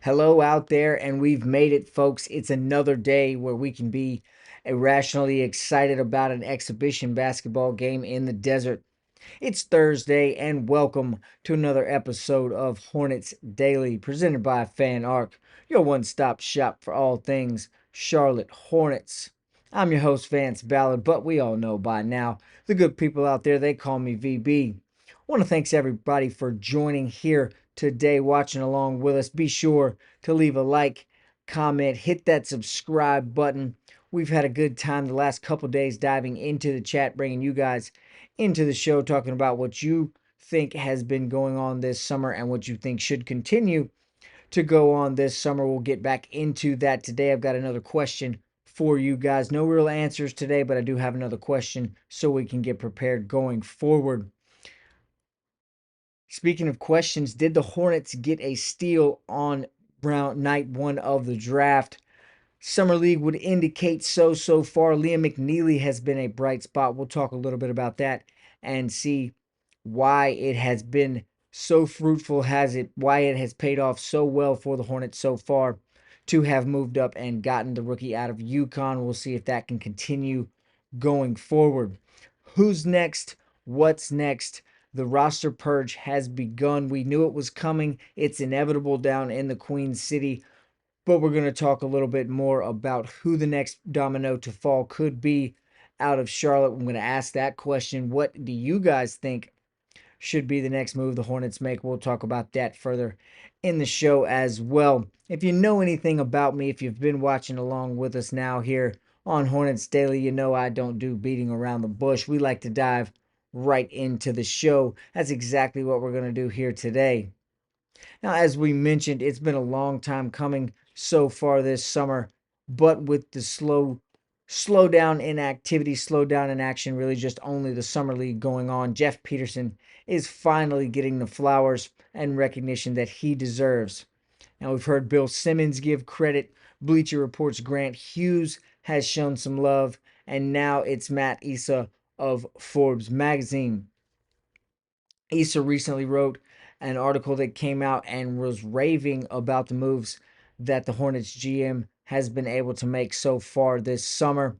Hello out there, and we've made it, folks. It's another day where we can be irrationally excited about an exhibition basketball game in the desert. It's Thursday, and welcome to another episode of Hornets Daily, presented by Fan Arc, your one stop shop for all things Charlotte Hornets. I'm your host, Vance Ballard, but we all know by now the good people out there, they call me VB. I want to thank everybody for joining here today, watching along with us. Be sure to leave a like, comment, hit that subscribe button. We've had a good time the last couple days diving into the chat, bringing you guys into the show, talking about what you think has been going on this summer and what you think should continue to go on this summer. We'll get back into that today. I've got another question for you guys. No real answers today, but I do have another question so we can get prepared going forward. Speaking of questions, did the Hornets get a steal on round night one of the draft? Summer League would indicate so far. Liam McNeely has been a bright spot. We'll talk a little bit about that and see why it has been so fruitful, why it has paid off so well for the Hornets so far to have moved up and gotten the rookie out of UConn. We'll see if that can continue going forward. Who's next? What's next? The roster purge has begun. We knew it was coming. It's inevitable down in the Queen City, but we're going to talk a little bit more about who the next domino to fall could be out of Charlotte. I'm going to ask that question. What do you guys think should be the next move the Hornets make? We'll talk about that further in the show as well. If you know anything about me, if you've been watching along with us now here on Hornets Daily, you know I don't do beating around the bush. We like to dive right into the show. That's exactly what we're going to do here today. Now, as we mentioned, it's been a long time coming so far this summer, but with the slow down in activity, slow down in action, really just only the summer league going on, Jeff Peterson is finally getting the flowers and recognition that he deserves. Now, we've heard Bill Simmons give credit. Bleacher Report's Grant Hughes has shown some love, and now it's Matt Issa of Forbes magazine. Issa recently wrote an article that came out and was raving about the moves that the Hornets GM has been able to make so far this summer.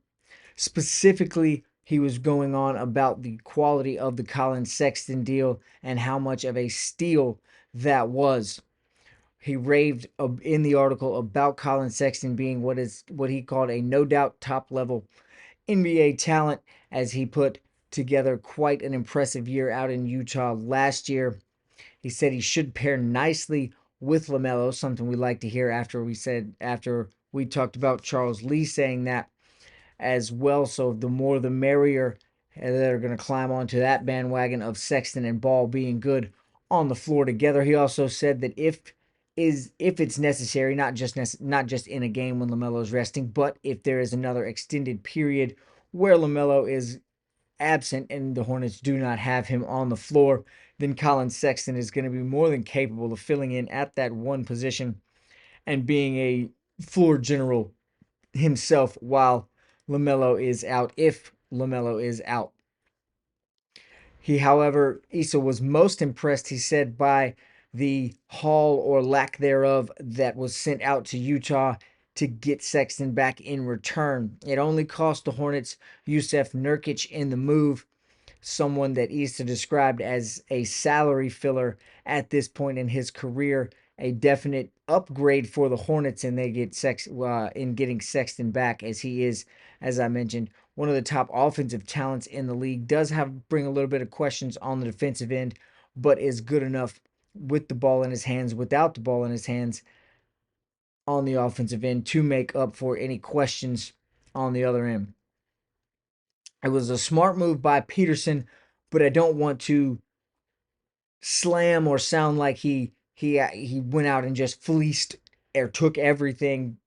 Specifically, he was going on about the quality of the Colin Sexton deal and how much of a steal that was. He raved in the article about Colin Sexton being what he called a no doubt top level NBA talent, as he put together quite an impressive year out in Utah last year. He said he should pair nicely with LaMelo, something we like to hear after we talked about Charles Lee saying that as well. So the more the merrier that are going to climb onto that bandwagon of Sexton and Ball being good on the floor together. He also said that if it's necessary, not just in a game when LaMelo is resting, but if there is another extended period where LaMelo is absent and the Hornets do not have him on the floor, then Colin Sexton is going to be more than capable of filling in at that one position and being a floor general himself while LaMelo is out, if LaMelo is out. However, Issa was most impressed, he said, by the haul or lack thereof that was sent out to Utah to get Sexton back in return. It only cost the Hornets Yousef Nerkach in the move, someone that Issa described as a salary filler at this point in his career, a definite upgrade for the Hornets, and they get in getting Sexton back, as he is, as I mentioned, one of the top offensive talents in the league. Does bring a little bit of questions on the defensive end, but is good enough with the ball in his hands, without the ball in his hands on the offensive end to make up for any questions on the other end. It was a smart move by Peterson, but I don't want to slam or sound like he went out and just fleeced or took everything,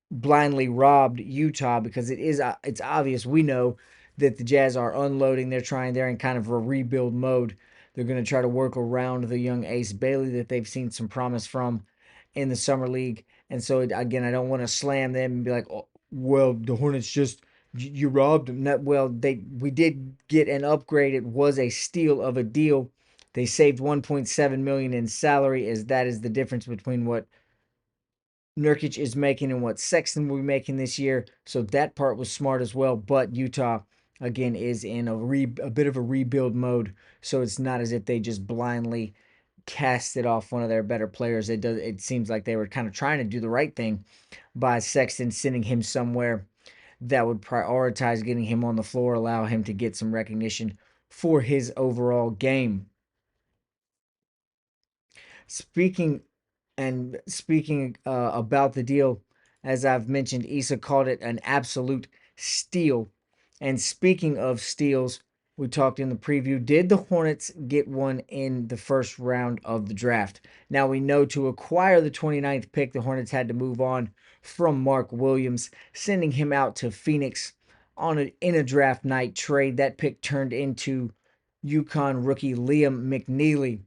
blindly robbed Utah, because it's obvious, we know that the Jazz are unloading. They're in kind of a rebuild mode. They're going to try to work around the young ace Bailey that they've seen some promise from in the summer league. And so again, I don't want to slam them and be like, oh, well, the Hornets just you robbed them. Well, we did get an upgrade. It was a steal of a deal. They saved 1.7 million in salary, as that is the difference between what Nurkic is making and what Sexton will be making this year. So that part was smart as well. But Utah, again, is in a bit of a rebuild mode. So it's not as if they just blindly casted off one of their better players. It seems like they were kind of trying to do the right thing by Sexton, sending him somewhere that would prioritize getting him on the floor, allow him to get some recognition for his overall game. Speaking speaking about the deal, as I've mentioned, Issa called it an absolute steal. And speaking of steals, we talked in the preview. Did the Hornets get one in the first round of the draft? Now we know to acquire the 29th pick, the Hornets had to move on from Mark Williams, sending him out to Phoenix in a draft night trade. That pick turned into UConn rookie Liam McNeely.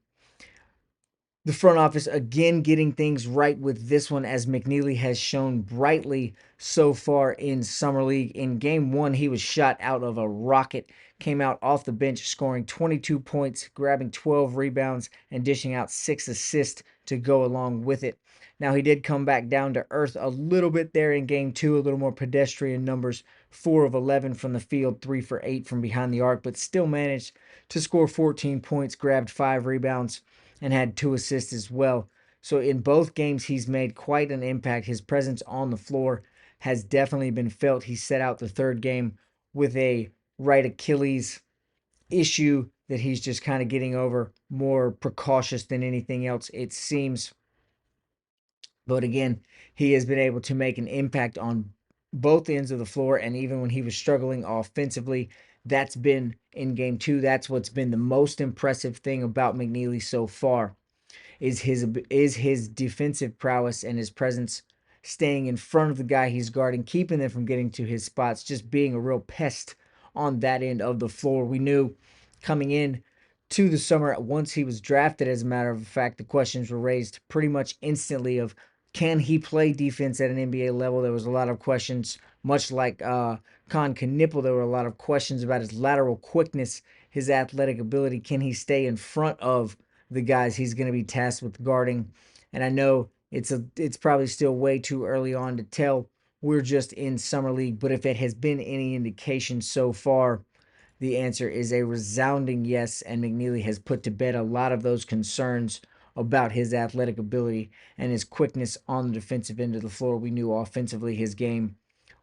The front office again getting things right with this one, as McNeely has shown brightly so far in Summer League. In game one, he was shot out of a rocket, came out off the bench scoring 22 points, grabbing 12 rebounds, and dishing out 6 assists to go along with it. Now, he did come back down to earth a little bit there in game two, a little more pedestrian numbers, 4 of 11 from the field, 3 for 8 from behind the arc, but still managed to score 14 points, grabbed 5 rebounds, and had 2 assists as well. So in both games, he's made quite an impact. His presence on the floor has definitely been felt. He set out the third game with a right Achilles issue that he's just kind of getting over, more precautious than anything else, it seems. But again, he has been able to make an impact on both ends of the floor. And even when he was struggling offensively, that's been in game two. That's what's been the most impressive thing about McNeely so far is his defensive prowess and his presence, staying in front of the guy he's guarding, keeping them from getting to his spots, just being a real pest on that end of the floor. We knew coming in to the summer, once he was drafted, as a matter of fact, the questions were raised pretty much instantly of, can he play defense at an NBA level? There was a lot of questions, much like Con Knipple. There were a lot of questions about his lateral quickness, his athletic ability. Can he stay in front of the guys he's going to be tasked with guarding? And I know it's probably still way too early on to tell. We're just in summer league, but if it has been any indication so far, the answer is a resounding yes, and McNeely has put to bed a lot of those concerns about his athletic ability and his quickness on the defensive end of the floor. We knew offensively his game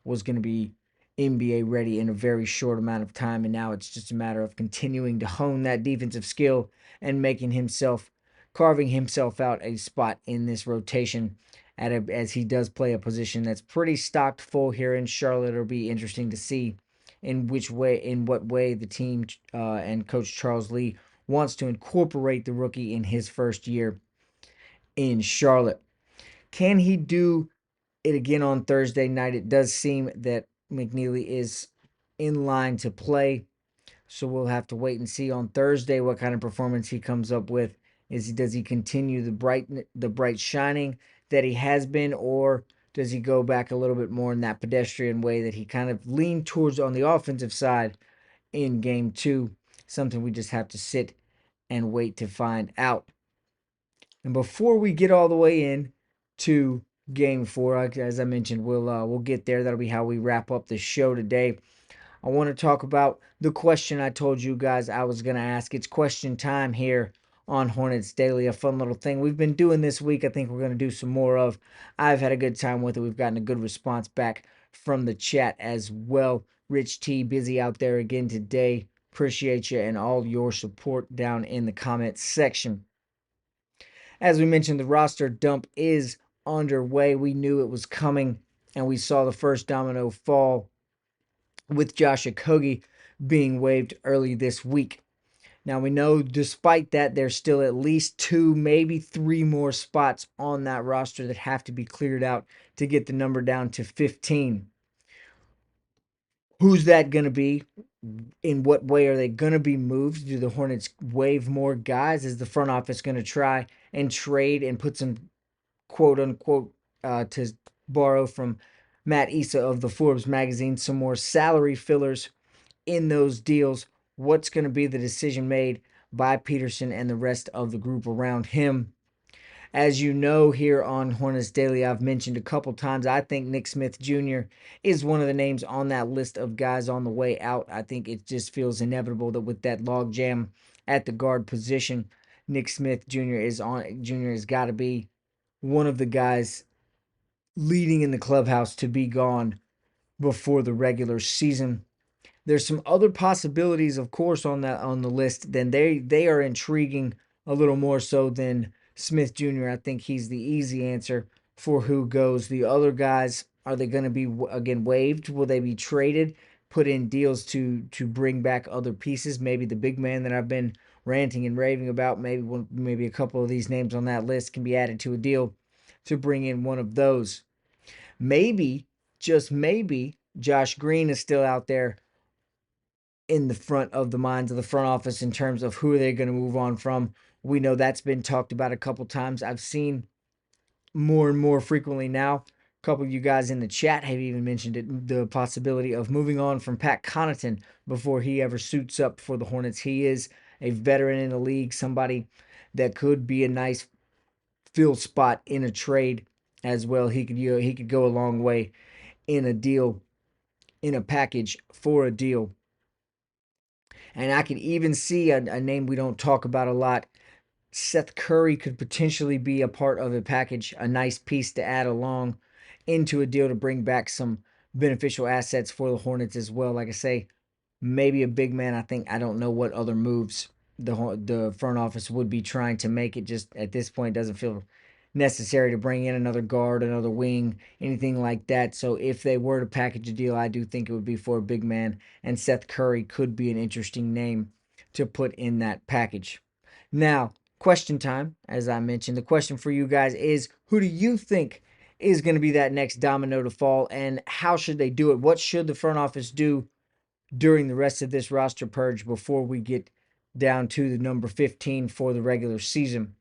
was going to be NBA ready in a very short amount of time, and now it's just a matter of continuing to hone that defensive skill and carving himself out a spot in this rotation as he does play a position that's pretty stocked full here in Charlotte. It'll be interesting to see in what way the team and Coach Charles Lee wants to incorporate the rookie in his first year in Charlotte. Can he do it again on Thursday night? It does seem that McNeely is in line to play, so we'll have to wait and see on Thursday what kind of performance he comes up with. Does he continue the bright shining that he has been, or does he go back a little bit more in that pedestrian way that he kind of leaned towards on the offensive side in game two? Something we just have to sit and wait to find out. And before we get all the way in to game four, as I mentioned, we'll get there. That'll be how we wrap up the show today. I want to talk about the question I told you guys I was going to ask. It's question time here on Hornets Daily, a fun little thing we've been doing this week. I think we're going to do some more of. I've had a good time with it. We've gotten a good response back from the chat as well. Rich T, busy out there again today. Appreciate you and all your support down in the comments section. As we mentioned, the roster dump is underway. We knew it was coming, and we saw the first domino fall with Josh Okogie being waived early this week. Now we know despite that, there's still at least 2, maybe 3 more spots on that roster that have to be cleared out to get the number down to 15. Who's that going to be? In what way are they going to be moved? Do the Hornets waive more guys? Is the front office going to try and trade and put some quote unquote, to borrow from Matt Issa of the Forbes magazine, some more salary fillers in those deals? What's going to be the decision made by Peterson and the rest of the group around him? As you know, here on Hornets Daily, I've mentioned a couple times, I think Nick Smith Jr. is one of the names on that list of guys on the way out. I think it just feels inevitable that with that logjam at the guard position, Nick Smith Jr. is on. Jr. has got to be one of the guys leading in the clubhouse to be gone before the regular season. There's some other possibilities, of course, on the list. Then they are intriguing a little more so than Smith Jr. I think he's the easy answer for who goes. The other guys, are they going to be again waived? Will they be traded? Put in deals to bring back other pieces? Maybe the big man that I've been ranting and raving about. Maybe a couple of these names on that list can be added to a deal to bring in one of those. Maybe, just maybe, Josh Green is still out there in the front of the minds of the front office in terms of who they're going to move on from. We know that's been talked about a couple times. I've seen more and more frequently now. A couple of you guys in the chat have even mentioned it, the possibility of moving on from Pat Connaughton before he ever suits up for the Hornets. He is a veteran in the league, somebody that could be a nice fill spot in a trade as well. He could go a long way in a deal, in a package for a deal. And I could even see a name we don't talk about a lot. Seth Curry could potentially be a part of a package, a nice piece to add along into a deal to bring back some beneficial assets for the Hornets as well. Like I say, maybe a big man. I don't know what other moves the front office would be trying to make. It just at this point doesn't feel necessary to bring in another guard, another wing, anything like that. So if they were to package a deal, I do think it would be for a big man, and Seth Curry could be an interesting name to put in that package. Now, question time. As I mentioned, the question for you guys is, who do you think is going to be that next domino to fall, and how should they do it? What should the front office do during the rest of this roster purge before we get down to the number 15 for the regular season?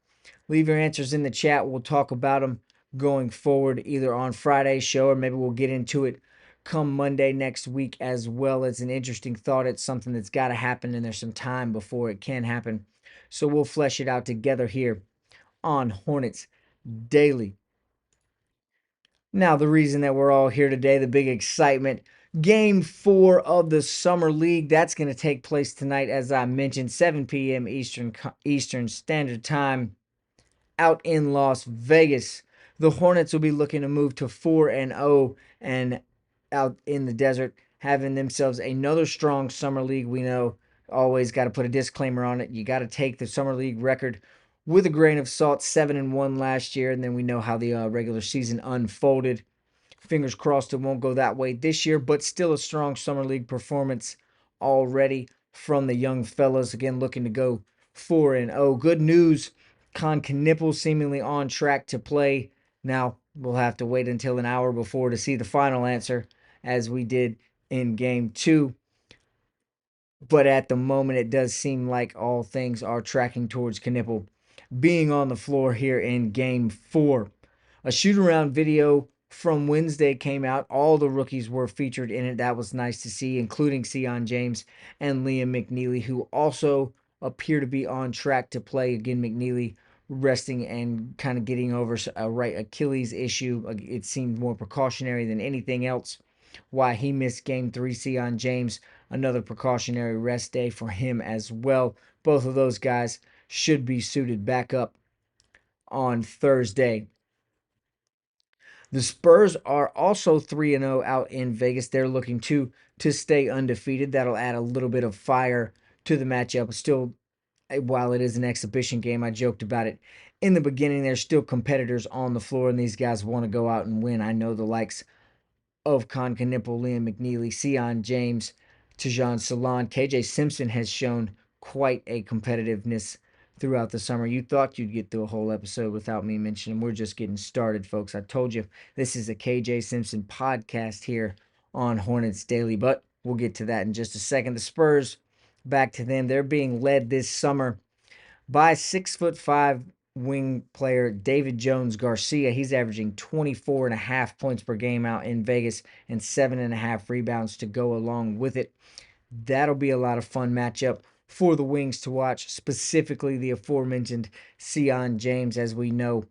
Leave your answers in the chat. We'll talk about them going forward, either on Friday's show or maybe we'll get into it come Monday next week as well. It's an interesting thought. It's something that's got to happen, and there's some time before it can happen. So we'll flesh it out together here on Hornets Daily. Now, the reason that we're all here today, the big excitement. Game 4 of the Summer League. That's going to take place tonight, as I mentioned, 7 p.m. Eastern Standard Time out in Las Vegas. The Hornets will be looking to move to 4-0 and out in the desert, having themselves another strong Summer League. We know, always got to put a disclaimer on it. You got to take the Summer League record with a grain of salt. 7-1 last year, and then we know how the regular season unfolded. Fingers crossed it won't go that way this year, but still a strong Summer League performance already from the young fellas. Again, looking to go 4-0. Good news, Con Knippel seemingly on track to play. Now, we'll have to wait until an hour before to see the final answer, as we did in Game 2. But at the moment, it does seem like all things are tracking towards Knippel being on the floor here in Game 4. A shoot-around video from Wednesday came out. All the rookies were featured in it. That was nice to see, including Sion James and Liam McNeely, who also appear to be on track to play. Again, McNeely resting and kind of getting over a right Achilles issue. It seemed more precautionary than anything else. Why he missed Game 3. Sion James, another precautionary rest day for him as well. Both of those guys should be suited back up on Thursday. The Spurs are also 3-0 out in Vegas. They're looking to stay undefeated. That'll add a little bit of fire to the matchup. Still, while it is an exhibition game, I joked about it in the beginning. There's still competitors on the floor, and these guys want to go out and win. I know the likes of Con Knippel, Liam McNeely, Sion James, Tajon Salon, KJ Simpson has shown quite a competitiveness throughout the summer. You thought you'd get through a whole episode without me mentioning. We're just getting started, folks. I told you this is a KJ Simpson podcast here on Hornets Daily, but we'll get to that in just a second. The Spurs, back to them. They're being led this summer by 6'5" wing player David Jones Garcia. He's averaging 24.5 points per game out in Vegas and 7.5 rebounds to go along with it. That'll be a lot of fun matchup for the Wings to watch, specifically the aforementioned Sion James. As we know,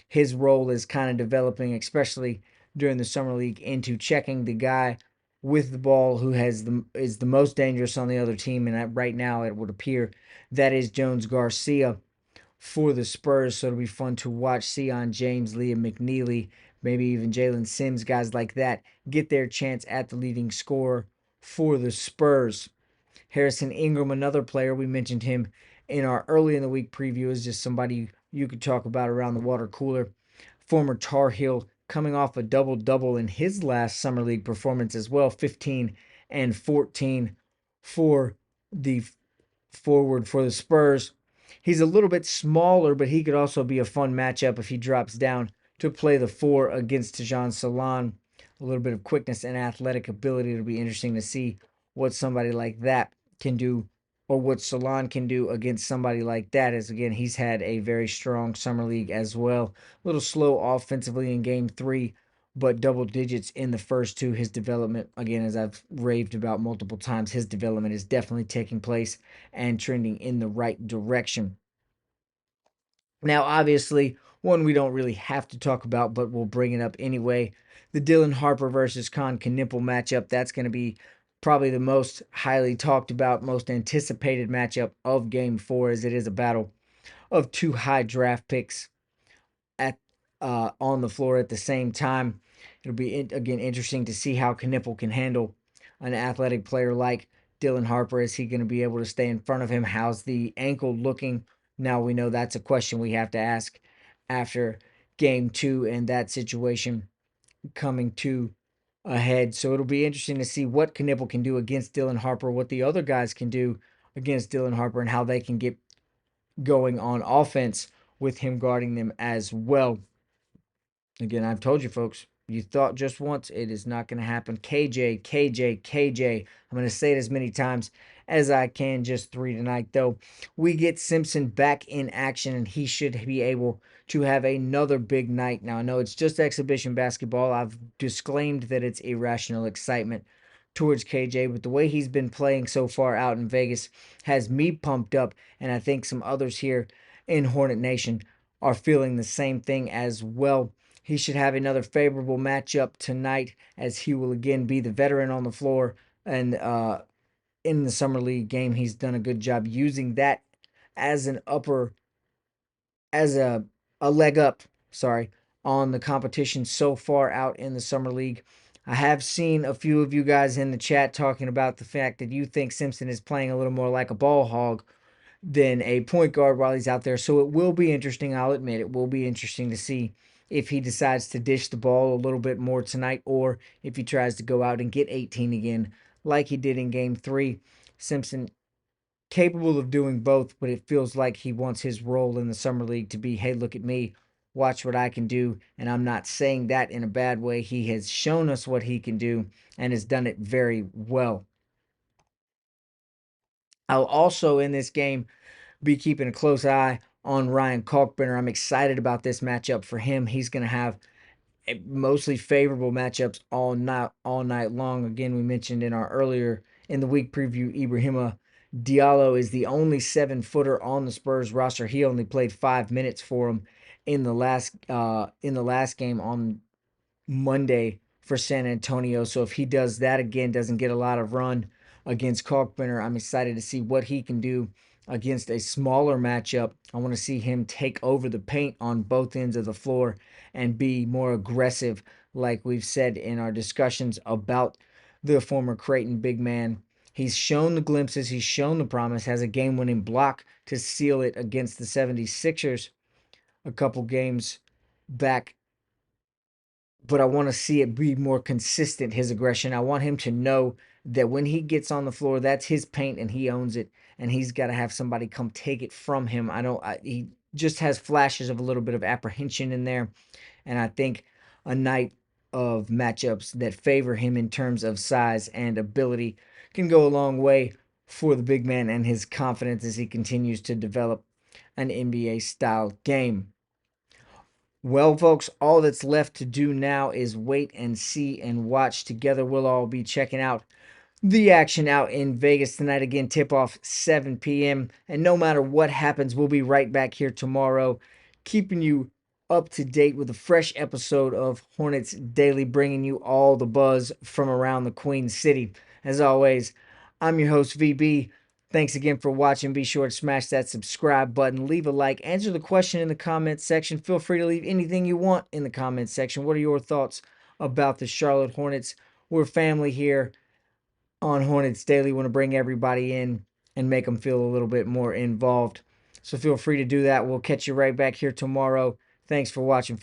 his role is kind of developing, especially during the summer league, into checking the guy with the ball who is the most dangerous on the other team. And right now, it would appear that is Jones Garcia for the Spurs. So it'll be fun to watch Sion James, Liam McNeely, maybe even Jalen Sims, guys like that, get their chance at the leading scorer for the Spurs. Harrison Ingram, another player, we mentioned him in our early in the week preview, is just somebody you could talk about around the water cooler. Former Tar Heel, coming off a double double in his last summer league performance as well, 15 and 14 for the forward for the Spurs. He's a little bit smaller, but he could also be a fun matchup if he drops down to play the four against Tajon Salon. A little bit of quickness and athletic ability. It'll be interesting to see what somebody like that can do, or what Salon can do against somebody like that. As again, he's had a very strong summer league as well. A little slow offensively in game 3, but double digits in the first two. His development, again, as I've raved about multiple times, his development is definitely taking place and trending in the right direction. Now, obviously, one we don't really have to talk about, but we'll bring it up anyway. The Dylan Harper versus Con Knippel matchup. That's going to be probably the most highly talked about, most anticipated matchup of Game 4, as it is a battle of two high draft picks at on the floor at the same time. It'll be again interesting to see how Knippel can handle an athletic player like Dylan Harper. Is he going to be able to stay in front of him? How's the ankle looking? Now we know that's a question we have to ask after game 2 and that situation coming to a head. So it'll be interesting to see what Knippel can do against Dylan Harper, what the other guys can do against Dylan Harper, and how they can get going on offense with him guarding them as well. Again, I've told you folks, you thought just once, it is not going to happen. KJ, KJ, KJ. I'm going to say it as many times as I can, just 3 tonight, though. We get Simpson back in action, and he should be able to have another big night. Now, I know it's just exhibition basketball. I've disclaimed that it's irrational excitement towards KJ, but the way he's been playing so far out in Vegas has me pumped up, and I think some others here in Hornet Nation are feeling the same thing as well. He should have another favorable matchup tonight, as he will again be the veteran on the floor. And in the summer league game, he's done a good job using that as an upper, as a leg up, sorry, on the competition so far out in the summer league. I have seen a few of you guys in the chat talking about the fact that you think Simpson is playing a little more like a ball hog than a point guard while he's out there. So it will be interesting. I'll admit it will be interesting to see if he decides to dish the ball a little bit more tonight, or if he tries to go out and get 18 again like he did in game 3. Simpson capable of doing both, but it feels like he wants his role in the summer league to be, hey, look at me, watch what I can do. And I'm not saying that in a bad way. He has shown us what he can do and has done it very well. I'll also in this game be keeping a close eye on Ryan Carpenter. I'm excited about this matchup for him. He's going to have mostly favorable matchups all night long. Again, we mentioned in our earlier in the week preview, Ibrahima Diallo is the only 7-footer on the Spurs roster. He only played 5 minutes for him in the last game on Monday for San Antonio. So if he does that again, doesn't get a lot of run against Carpenter, I'm excited to see what he can do against a smaller matchup. I want to see him take over the paint on both ends of the floor and be more aggressive, like we've said in our discussions about the former Creighton big man. He's shown the glimpses, he's shown the promise, has a game-winning block to seal it against the 76ers a couple games back, but I want to see it be more consistent, his aggression. I want him to know that when he gets on the floor, that's his paint and he owns it, and he's got to have somebody come take it from him. He just has flashes of a little bit of apprehension in there, and I think a night of matchups that favor him in terms of size and ability can go a long way for the big man and his confidence as he continues to develop an NBA style game. Well, folks, all that's left to do now is wait and see and watch. Together, we'll all be checking out The action out in Vegas tonight. Again, tip off 7 p.m. And no matter what happens, we'll be right back here tomorrow, keeping you up to date with a fresh episode of Hornets Daily, bringing you all the buzz from around the Queen City. As always, I'm your host, VB. Thanks again for watching. Be sure to smash that subscribe button, leave a like, answer the question in the comments section. Feel free to leave anything you want in the comments section. What are your thoughts about the Charlotte Hornets? We're family here on Hornets Daily. Want to bring everybody in and make them feel a little bit more involved. So feel free to do that. We'll catch you right back here tomorrow. Thanks for watching, folks.